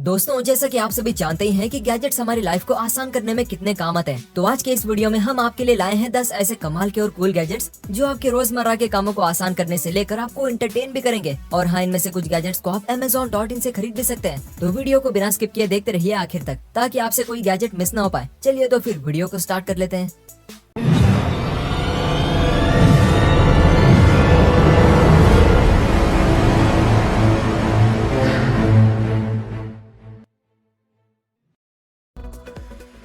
दोस्तों, जैसा कि आप सभी जानते ही हैं कि गैजेट्स हमारी लाइफ को आसान करने में कितने काम आते हैं। तो आज के इस वीडियो में हम आपके लिए लाए हैं 10 ऐसे कमाल के और कूल गैजेट्स जो आपके रोजमर्रा के कामों को आसान करने से लेकर आपको एंटरटेन भी करेंगे। और हाँ, इनमें से कुछ गैजेट्स को आप Amazon.in से खरीद भी सकते हैं। तो वीडियो को बिना स्किप किए देखते रहिए आखिर तक, ताकि आपसे कोई गैजेट मिस ना हो पाए। चलिए तो फिर वीडियो को स्टार्ट कर लेते हैं।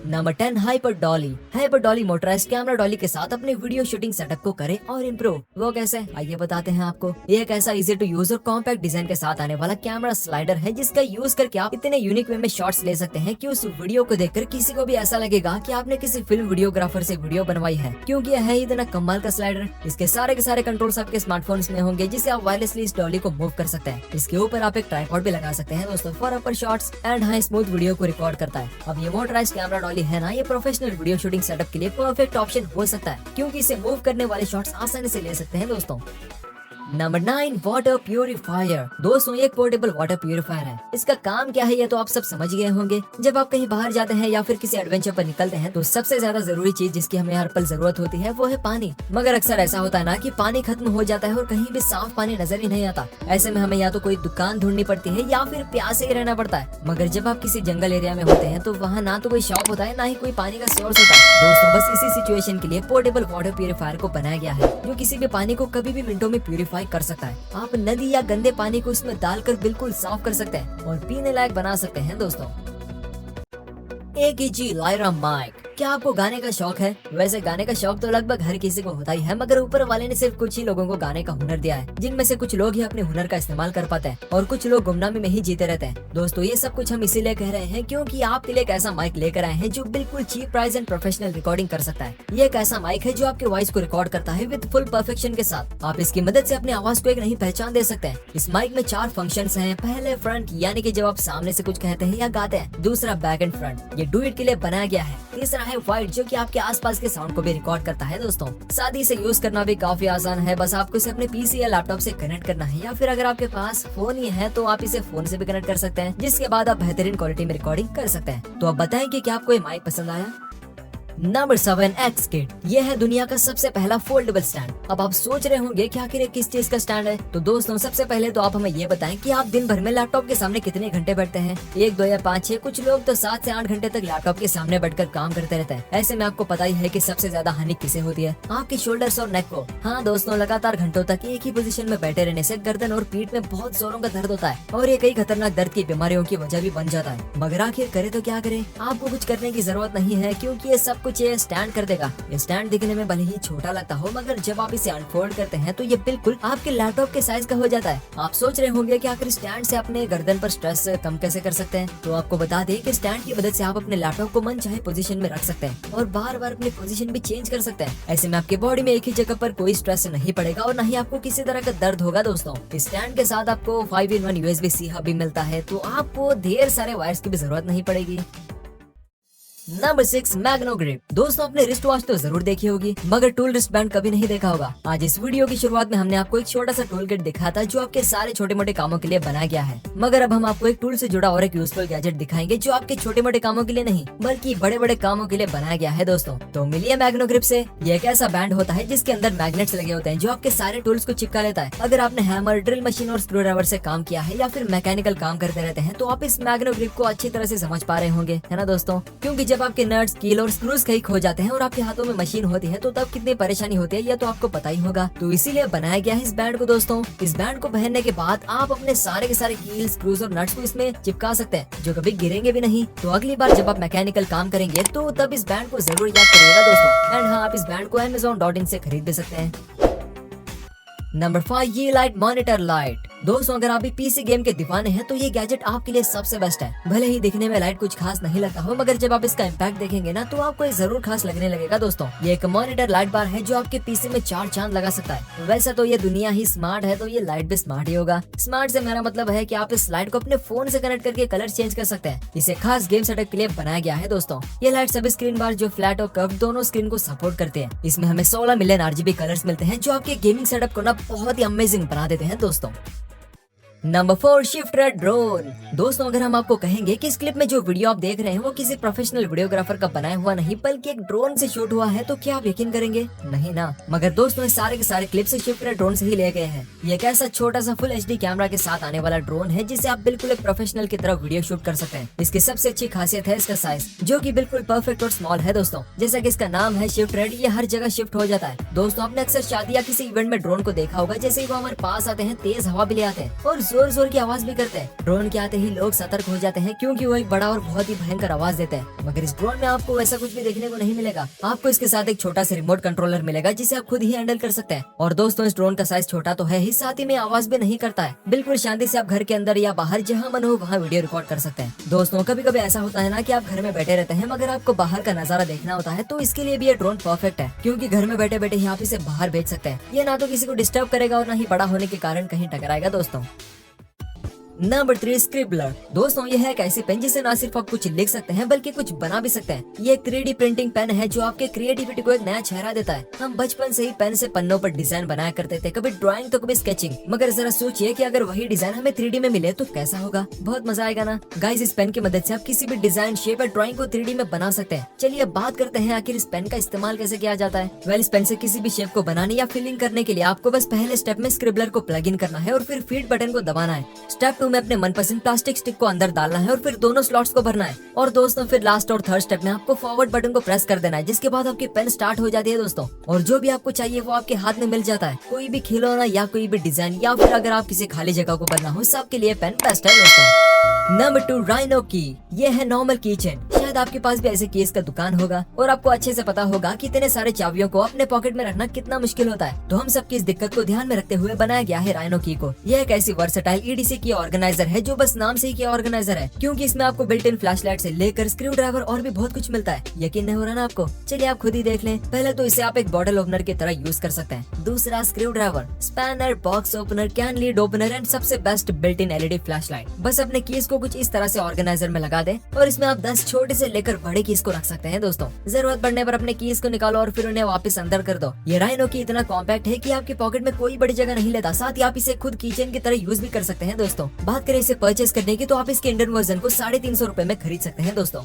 Number 10, hyper Dolly. Hyper Dolly motorised camera Dolly के साथ अपने वीडियो शूटिंग सेटअप को करे और इम्प्रूव। वो कैसे, आइए बताते हैं आपको। ये एक ऐसा इजी टू यूज और कॉम्पैक्ट डिजाइन के साथ आने वाला कैमरा स्लाइडर है, जिसका यूज करके आप इतने यूनिक वे में शॉट्स ले सकते हैं कि उस वीडियो को देखकर किसी को भी ऐसा लगेगा कि आपने किसी फिल्म वीडियोग्राफर से वीडियो बनवाई है, क्योंकि यह है इतना कमाल का स्लाइडर। इसके सारे के सारे कंट्रोल्स आपके स्मार्टफोन्स में होंगे, जिसे आप वायरलेसली इस डॉली को मूव कर सकते हैं। इसके ऊपर आप एक ट्राइपॉड भी लगा सकते हैं दोस्तों, for upper shots and high smooth video को रिकॉर्ड करता है। अब ये मोटराइज्ड कैमरा डॉली है ना, ये प्रोफेशनल वीडियो शूटिंग सेटअप के लिए परफेक्ट ऑप्शन हो सकता है, क्योंकि इसे मूव करने वाले शॉट्स आसानी से ले सकते हैं दोस्तों। Number 9, water purifier. दोस्तों, ये एक पोर्टेबल वाटर प्यूरिफायर है। इसका काम क्या है ये तो आप सब समझ गए होंगे। जब आप कहीं बाहर जाते हैं या फिर किसी एडवेंचर पर निकलते हैं तो सबसे ज्यादा जरूरी चीज जिसकी हमें हर पल जरूरत होती है वो है पानी। मगर अक्सर ऐसा होता है ना कि पानी खत्म हो जाता है और कहीं भी साफ पानी नजर ही नहीं आता। ऐसे में हमें या तो कोई दुकान ढूंढनी पड़ती है या फिर प्यासे ही रहना पड़ता है। मगर जब आप किसी जंगल एरिया में होते हैं तो वहाँ ना तो कोई शॉप होता है, ना ही कोई पानी का सोर्स होता है। दोस्तों, बस इसी सिचुएशन के लिए पोर्टेबल वाटर प्यूरिफायर को बनाया गया है, जो किसी भी पानी को कभी भी मिनटों में प्यूरिफाई कर सकता है। आप नदी या गंदे पानी को इसमें डालकर बिल्कुल साफ कर सकते हैं और पीने लायक बना सकते हैं दोस्तों। AKG Lyra mic. क्या आपको गाने का शौक है? वैसे गाने का शौक तो लगभग हर किसी को होता ही है, मगर ऊपर वाले ने सिर्फ कुछ ही लोगों को गाने का हुनर दिया है, जिनमें से कुछ लोग ही अपने हुनर का इस्तेमाल कर पाते हैं और कुछ लोग गुमनामी में ही जीते रहते हैं। दोस्तों, ये सब कुछ हम इसीलिए कह रहे हैं क्योंकि आपके लिए एक ऐसा माइक लेकर आए हैं जो बिल्कुल cheap price and professional recording कर सकता है। ये एक ऐसा माइक है जो आपके वॉइस को रिकॉर्ड करता है विद फुल परफेक्शन के साथ। आप इसकी मदद से अपनी आवाज को एक नई पहचान दे सकते हैं। इस माइक में 4 फंक्शंस हैं। पहले फ्रंट, यानी कि जब आप सामने से कुछ कहते हैं या गाते हैं। दूसरा बैक एंड फ्रंट, ये डू इट के लिए बनाया गया है। तीसरा है वाइड, जो कि आपके आसपास के साउंड को भी रिकॉर्ड करता है दोस्तों। साथ ही इसे यूज करना भी काफी आसान है। बस आपको इसे अपने पीसी या लैपटॉप से कनेक्ट करना है, या फिर अगर आपके पास फोन ही है तो आप इसे फोन से भी कनेक्ट कर सकते हैं, जिसके बाद आप बेहतरीन क्वालिटी में रिकॉर्डिंग कर सकते हैं। तो आप बताएं कि क्या आपको ये माइक पसंद आया? Number 7, XKit। ये है दुनिया का सबसे पहला फोल्डेबल स्टैंड। अब आप सोच रहे होंगे कि आखिर ये किस चीज का स्टैंड है। तो दोस्तों, सबसे पहले तो आप हमें ये बताएं कि आप दिन भर में लैपटॉप के सामने कितने घंटे बैठते हैं? 1, 2 या 5, 6? कुछ लोग तो 7 से 8 घंटे तक लैपटॉप के सामने बैठकर काम करते रहते हैं। ऐसे में आपको पता ही है कि सबसे ज्यादा हानि किसे होती है? आपके शोल्डर्स और नेक को। हाँ दोस्तों, लगातार घंटों तक एक ही पोजीशन में बैठे रहने से गर्दन और पीठ में बहुत जोरों का दर्द होता है और ये कई खतरनाक दर्द की बीमारियों की वजह भी बन जाता है। मगर आखिर करे तो क्या करे? आपको कुछ करने की जरूरत नहीं है, क्योंकि ये सब कुछ ये स्टैंड कर देगा। ये स्टैंड दिखने में भले ही छोटा लगता हो, मगर जब आप इसे अनफोल्ड करते हैं तो ये बिल्कुल आपके लैपटॉप के साइज का हो जाता है। आप सोच रहे होंगे कि आखिर स्टैंड से अपने गर्दन पर स्ट्रेस कम कैसे कर सकते हैं? तो आपको बता दें कि स्टैंड की मदद से आप अपने लैपटॉप को मन चाहे पोजीशन में रख सकते हैं और बार बार अपनी पोजीशन भी चेंज कर सकते हैं। ऐसे में आपके बॉडी में एक ही जगह पर कोई स्ट्रेस नहीं पड़ेगा और न ही आपको किसी तरह का दर्द होगा। दोस्तों, इस स्टैंड के साथ आपको 5-in-1 USB-C हब भी मिलता है, तो आपको ढेर सारे वायर्स की भी जरूरत नहीं पड़ेगी। Number 6, मैग्नो grip. दोस्तों, अपने रिस्ट वॉच तो जरूर देखी होगी, मगर टूल रिस्ट बैंड कभी नहीं देखा होगा। आज इस वीडियो की शुरुआत में हमने आपको एक छोटा सा टूल किट दिखाया था, जो आपके सारे छोटे मोटे कामों के लिए बनाया गया है। मगर अब हम आपको एक टूल से जुड़ा और एक यूजफुल गैजेट दिखाएंगे, जो आपके छोटे मोटे कामों के लिए नहीं बल्कि बड़े बड़े कामों के लिए बनाया गया है दोस्तों। तो मिलिए मैग्नो ग्रिप से। ये एक ऐसा बैंड होता है जिसके अंदर मैग्नेट्स लगे होते हैं, जो आपके सारे टूल्स को चिपका लेता है। अगर आपने हैमर, ड्रिल मशीन और स्क्रू ड्राइवर से काम किया है या फिर मैकेनिकल काम करते रहते हैं, तो आप इस मैग्नो ग्रिप को अच्छी तरह से समझ पा रहे होंगे, है ना दोस्तों? क्योंकि जब आपके नट्स, कील और स्क्रूज कहीं खो जाते हैं और आपके हाथों में मशीन होती है, तो तब कितनी परेशानी होती है ये तो आपको पता ही होगा। तो इसीलिए बनाया गया है इस बैंड को दोस्तों। इस बैंड को पहनने के बाद आप अपने सारे के सारे कील, स्क्रूज और नट्स को इसमें चिपका सकते हैं, जो कभी गिरेंगे भी नहीं। तो अगली बार जब आप मैकेनिकल काम करेंगे तो तब इस बैंड को जरूर याद करिएगा दोस्तों। एंड हाँ, आप इस बैंड को Amazon.in से खरीद भी सकते हैं। नंबर 5, ये लाइट मॉनिटर लाइट। दोस्तों, अगर आप भी पीसी गेम के दीवाने हैं तो ये गैजेट आपके लिए सबसे बेस्ट है। भले ही दिखने में लाइट कुछ खास नहीं लगता हो, मगर जब आप इसका इम्पैक्ट देखेंगे ना तो आपको ये जरूर खास लगने लगेगा दोस्तों। ये एक मॉनिटर लाइट बार है जो आपके पीसी में 4 चांद लगा सकता है। वैसे तो ये दुनिया ही स्मार्ट है, तो ये लाइट भी स्मार्ट ही होगा। स्मार्ट से मेरा मतलब है कि आप इस लाइट को अपने फोन से कनेक्ट करके कलर चेंज कर सकते हैं। इसे खास गेम सेटअप के लिए बनाया गया है दोस्तों। ये लाइट सभी स्क्रीन बार जो फ्लैट और कर्व दोनों स्क्रीन को सपोर्ट करते हैं। इसमें हमें 16 मिलियन RGB कलर्स मिलते हैं, जो आपके गेमिंग सेटअप को ना बहुत ही अमेजिंग बना देते हैं दोस्तों। Number 4 shift red drone. दोस्तों अगर हम आपको कहेंगे कि इस क्लिप में जो वीडियो आप देख रहे हैं वो किसी प्रोफेशनल वीडियोग्राफर का बनाया हुआ नहीं बल्कि एक ड्रोन से शूट हुआ है तो क्या आप यकीन करेंगे? नहीं ना। मगर दोस्तों इस सारे के सारे क्लिप से शिफ्ट रेड ड्रोन से ही लिए गए हैं। ये एक ऐसा छोटा सा फुल HD कैमरा के साथ आने वाला ड्रोन है जिससे आप बिल्कुल एक प्रोफेशनल की तरह वीडियो शूट कर सकते हैं। इसकी सबसे अच्छी खासियत है इसका साइज जो की बिल्कुल परफेक्ट और स्मॉल है दोस्तों। जैसा की इसका नाम है शिफ्ट रेड, ये हर जगह शिफ्ट हो जाता है। दोस्तों आपने अक्सर शादी या किसी इवेंट में ड्रोन को देखा होगा, जैसे ही वो हमारे पास आते हैं तेज हवा भी ले आते हैं और जोर जोर की आवाज भी करते हैं। ड्रोन के आते ही लोग सतर्क हो जाते हैं क्योंकि वो एक बड़ा और बहुत ही भयंकर आवाज देते हैं। मगर इस ड्रोन में आपको वैसा कुछ भी देखने को नहीं मिलेगा। आपको इसके साथ एक छोटा सा रिमोट कंट्रोलर मिलेगा जिसे आप खुद ही हैंडल कर सकते हैं। और दोस्तों इस ड्रोन का साइज छोटा तो है ही, साथ ही में आवाज भी नहीं करता है। बिल्कुल शांति से आप घर के अंदर या बाहर जहाँ मन हो वहाँ वीडियो रिकॉर्ड कर सकते हैं। दोस्तों कभी कभी ऐसा होता है ना कि आप घर में बैठे रहते हैं मगर आपको बाहर का नजारा देखना होता है, तो इसके लिए भी ये ड्रोन परफेक्ट है क्योंकि घर में बैठे बैठे ही आप इसे बाहर भेज सकते हैं। ये ना तो किसी को डिस्टर्ब करेगा और ना ही बड़ा होने के कारण कहीं टकराएगा दोस्तों। नंबर 3 स्क्रिबलर। दोस्तों यह है एक ऐसी पेन जिसे ना सिर्फ आप कुछ लिख सकते हैं बल्कि कुछ बना भी सकते हैं। ये एक 3D प्रिंटिंग पेन है जो आपके क्रिएटिविटी को एक नया चेहरा देता है। हम बचपन से ही पेन से पन्नों पर डिजाइन बनाया करते थे, कभी ड्राइंग तो कभी स्केचिंग। मगर जरा सोचिए कि अगर वही डिजाइन हमें 3D में मिले तो कैसा होगा? बहुत मजा आएगा ना। गाइस इस पेन की मदद से आप किसी भी डिजाइन, शेप या ड्राइंग को 3D में बना सकते हैं। चलिए अब बात करते हैं आखिर इस पेन का इस्तेमाल कैसे किया जाता है। वेल इस पेन से किसी भी शेप को बनाने या फिलिंग करने के लिए आपको बस पहले स्टेप में स्क्रिबलर को प्लग इन करना है और फिर फीड बटन को दबाना है। स्टेप 2 में अपने मनपसंद प्लास्टिक स्टिक को अंदर डालना है और फिर दोनों स्लॉट्स को भरना है। और दोस्तों फिर लास्ट और थर्ड स्टेप में आपको फॉरवर्ड बटन को प्रेस कर देना है, जिसके बाद आपकी पेन स्टार्ट हो जाती है दोस्तों। और जो भी आपको चाहिए वो आपके हाथ में मिल जाता है। कोई भी खिलौना या कोई भी डिजाइन या फिर अगर आप किसी खाली जगह को भरना हो, सबके लिए पेन बेस्ट है दोस्तों। नंबर 2 राइनो की। ये है नॉर्मल की चेन। शायद आपके पास भी ऐसे कीज का दुकान होगा और आपको अच्छे से पता होगा कि इतने सारे चाबियों को अपने पॉकेट में रखना कितना मुश्किल होता है। तो हम सबकी इस दिक्कत को ध्यान में रखते हुए बनाया गया है राइनो की को। यह एक ऐसी वर्सेटाइल EDC की ऑर्गेनाइजर है जो बस नाम से ही की ऑर्गेनाइजर है, क्योंकि इसमें आपको बिल्ट इन फ्लैशलाइट से लेकर स्क्रू ड्राइवर और भी बहुत कुछ मिलता है। यकीन नहीं हो रहा ना आपको? चलिए आप खुद ही देख लें। पहले तो इसे आप एक बॉटल ओपनर की तरह यूज कर सकते हैं। दूसरा screwdriver, spanner, box opener, can lid opener and सबसे best built in LED flashlight. बस अपने कीज को कुछ इस तरह से ऑर्गेनाइजर में लगा दे और इसमें आप 10 छोटे से लेकर बड़े कीज को रख सकते हैं दोस्तों। जरूरत पड़ने पर अपने कीज को निकालो और फिर उन्हें वापस अंदर कर दो। ये राइनो की इतना कॉम्पैक्ट है कि आपके पॉकेट में कोई बड़ी जगह नहीं लेता। साथ ही आप इसे खुद कीचेन की तरह यूज भी कर सकते हैं दोस्तों। बात करें इसे परचेज करने की तो आप इसके इंडियन वर्जन को 350 रुपए में खरीद सकते हैं दोस्तों।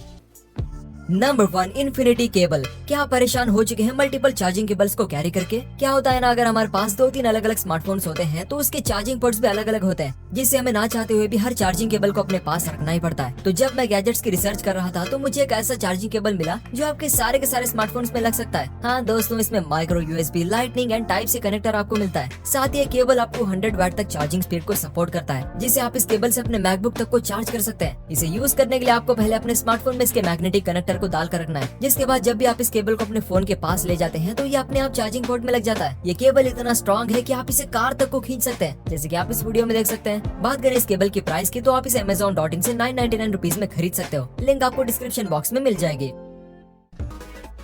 Number 1 infinity cable. क्या आप परेशान हो चुके हैं मल्टीपल चार्जिंग केबल्स को कैरी करके? क्या होता है ना, अगर हमारे पास 2-3 अलग अलग स्मार्टफोन्स होते हैं तो उसके चार्जिंग पोर्ट्स भी अलग अलग होते हैं, जिससे हमें ना चाहते हुए भी हर चार्जिंग केबल को अपने पास रखना ही पड़ता है। तो जब मैं गैजेट्स की रिसर्च कर रहा था तो मुझे एक ऐसा चार्जिंग केबल मिला जो आपके सारे के सारे स्मार्टफोन्स में लग सकता है। हाँ दोस्तों, इसमें micro USB, lightning and type C connector आपको मिलता है। साथ ही ये केबल आपको 100 वाट तक चार्जिंग स्पीड को सपोर्ट करता है, जिससे आप इस केबल से अपने मैकबुक तक को चार्ज कर सकते हैं। इसे यूज करने के लिए आपको पहले अपने स्मार्टफोन में इसके मैग्नेटिक कनेक्टर को डाल कर रखना है, जिसके बाद जब भी आप इस केबल को अपने फोन के पास ले जाते हैं तो ये अपने आप चार्जिंग पोर्ट में लग जाता है। ये केबल इतना स्ट्रॉन्ग है कि आप इसे कार तक को खींच सकते हैं, जैसे कि आप इस वीडियो में देख सकते हैं। बात करें इस केबल की प्राइस की तो आप इसे Amazon.in से 999 रुपीज में खरीद सकते हो। लिंक आपको डिस्क्रिप्शन बॉक्स में मिल जाएगी।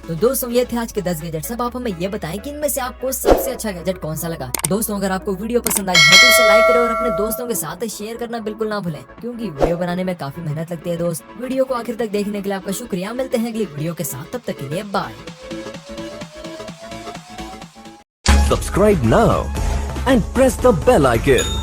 तो दोस्तों ये थे आज के 10 गैजेट्स। अब आप हमें ये बताएं कि इनमें से आपको सबसे अच्छा गैजेट कौन सा लगा। दोस्तों अगर आपको वीडियो पसंद आई है तो इसे लाइक करें और अपने दोस्तों के साथ शेयर करना बिल्कुल ना भूलें, क्योंकि वीडियो बनाने में काफी मेहनत लगती है दोस्त। वीडियो को आखिर तक देखने के लिए आपका शुक्रिया। मिलते हैं अगली वीडियो के साथ, तब तक के लिए bye. Subscribe now and press the bell icon.